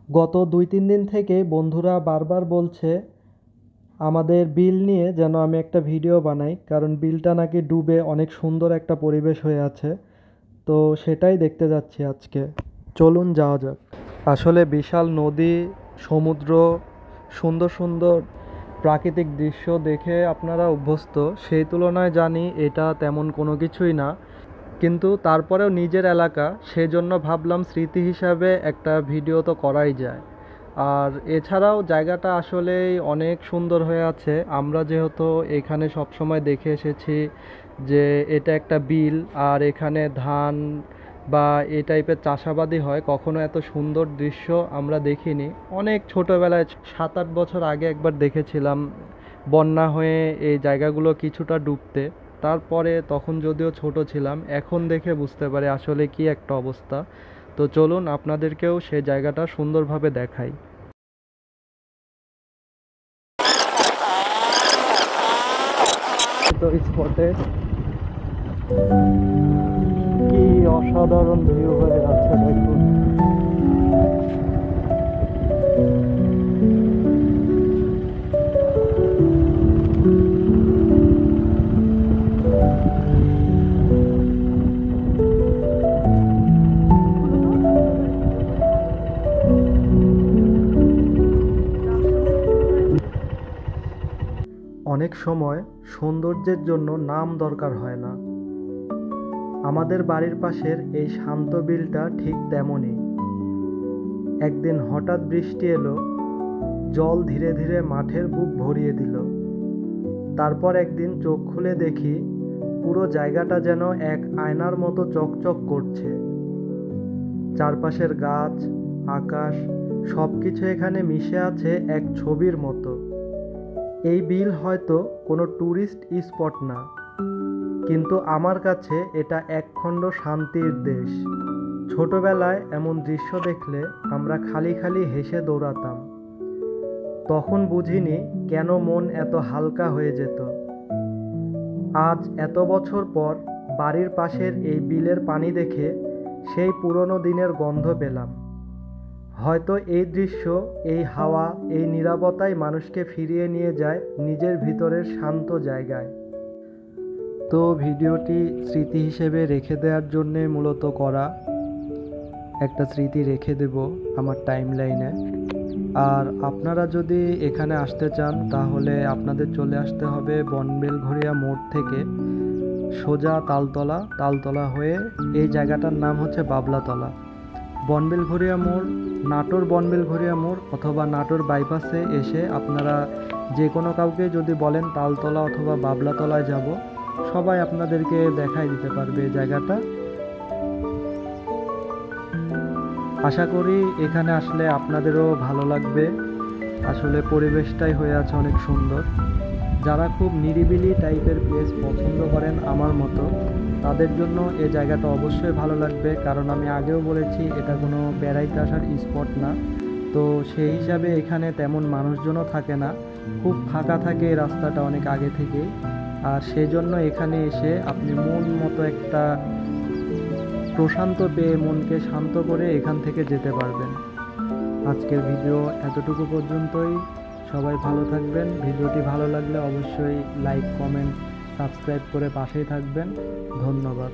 গত ২-৩ দিন থেকে বন্ধুরা বারবার বলছে আমাদের বিল নিয়ে যেন আমি একটা ভিডিও বানাই, কারণ বিলটা নাকি ডুবে অনেক সুন্দর একটা পরিবেশ হয়ে আছে। তো সেটাই দেখতে যাচ্ছি আজকে। চলুন যাওয়া যাক। আসলে বিশাল নদী, সমুদ্র, সুন্দর সুন্দর প্রাকৃতিক দৃশ্য দেখে আপনারা অভ্যস্ত, সেই তুলনায় জানি এটা তেমন কোনো কিছুই না। কিন্তু তারপরেও নিজের এলাকা, সেজন্য ভাবলাম স্মৃতি হিসাবে একটা ভিডিও তো করাই যায়। আর এছাড়াও জায়গাটা আসলেই অনেক সুন্দর হয়ে আছে। আমরা যেহেতু এখানে সবসময় দেখে এসেছি যে এটা একটা বিল, আর এখানে ধান বা এই টাইপের চাষাবাদই হয়, কখনো এত সুন্দর দৃশ্য আমরা দেখিনি। অনেক ছোটোবেলায় 7-8 বছর আগে একবার দেখেছিলাম বন্যা হয়ে এই জায়গাগুলো কিছুটা ডুবতে। তারপরে তখন যদিও ছোট ছিলাম, এখন দেখে বুঝতে পারি আসলে কি একটা অবস্থা। তো চলুন আপনাদেরকেও সেই জায়গাটা সুন্দরভাবে দেখাই। তো স্পটে কি অসাধারণ ভিউ হয়ে আছে দেখুন। অনেক সময় সৌন্দর্যের জন্য নাম দরকার হয় না। আমাদের বাড়ির পাশের এই শান্ত বিলটা ঠিক তেমনই। একদিন হঠাৎ বৃষ্টি এলো, জল ধীরে ধীরে মাঠের বুক ভরিয়ে দিল। তারপর একদিন চোখ খুলে দেখি পুরো জায়গাটা যেন এক আয়নার মতো চকচক করছে। চারপাশের গাছ, আকাশ, সব কিছু এখানে মিশে আছে এক ছবির মতো। এই বিল হয়তো কোনো ট্যুরিস্ট স্পট না, কিন্তু আমার কাছে এটা একখণ্ড শান্তির দেশ। ছোটবেলায় এমন দৃশ্য দেখলে আমরা খালি খালি হেসে দৌড়াতাম। তখন বুঝিনি কেন মন এত হালকা হয়ে যেত। আজ এত বছর পর বাড়ির পাশের এই বিলের পানি দেখে সেই পুরনো দিনের গন্ধ পেলাম। হয়তো এই দৃশ্য, এই হাওয়া, এই নীরবতাই মানুষকে ফিরিয়ে নিয়ে যায় নিজের ভিতরের শান্ত জায়গায়। তো ভিডিওটি স্মৃতি হিসেবে রেখে দেওয়ার জন্যে মূলত করা। একটা স্মৃতি রেখে দেব আমার টাইমলাইনে। আর আপনারা যদি এখানে আসতে চান তাহলে আপনাদের চলে আসতে হবে বনবেলঘরিয়া মোড় থেকে সোজা তালতলা হয়ে এই জায়গাটার নাম হচ্ছে বাবলাতলা। বনবেলঘরিয়া মোড়, নাটোর বনবেলঘরিয়া মোড় অথবা নাটোর বাইপাসে এসে আপনারা যে কোনো কাউকে যদি বলেন তালতলা অথবা বাবলাতলায় যাব, সবাই আপনাদেরকে দেখাই দিতে পারবে এই জায়গাটা। আশা করি এখানে আসলে আপনাদেরও ভালো লাগবে। আসলে পরিবেশটাই হয়ে আছে অনেক সুন্দর। যারা খুব নিরিবিলি টাইপের প্লেস পছন্দ করেন আমার মতো, তাদের জন্য এই জায়গাটা অবশ্যই ভালো লাগবে, কারণ আমি আগেও বলেছি এটা কোনো বেড়াইতে আসার স্পট না। তো সেই হিসাবে এখানে তেমন মানুষজনও থাকে না, খুব ফাঁকা থাকে এই রাস্তাটা অনেক আগে থেকেই। আর সেই জন্য এখানে এসে আপনি মন মতো একটা প্রশান্ত পেয়ে মনকে শান্ত করে এখান থেকে যেতে পারবেন। আজকের ভিডিও এতটুকু পর্যন্তই। সবাই ভালো থাকবেন। ভিডিওটি ভালো লাগলে অবশ্যই লাইক, কমেন্ট, সাবস্ক্রাইব করে পাশেই থাকবেন। ধন্যবাদ।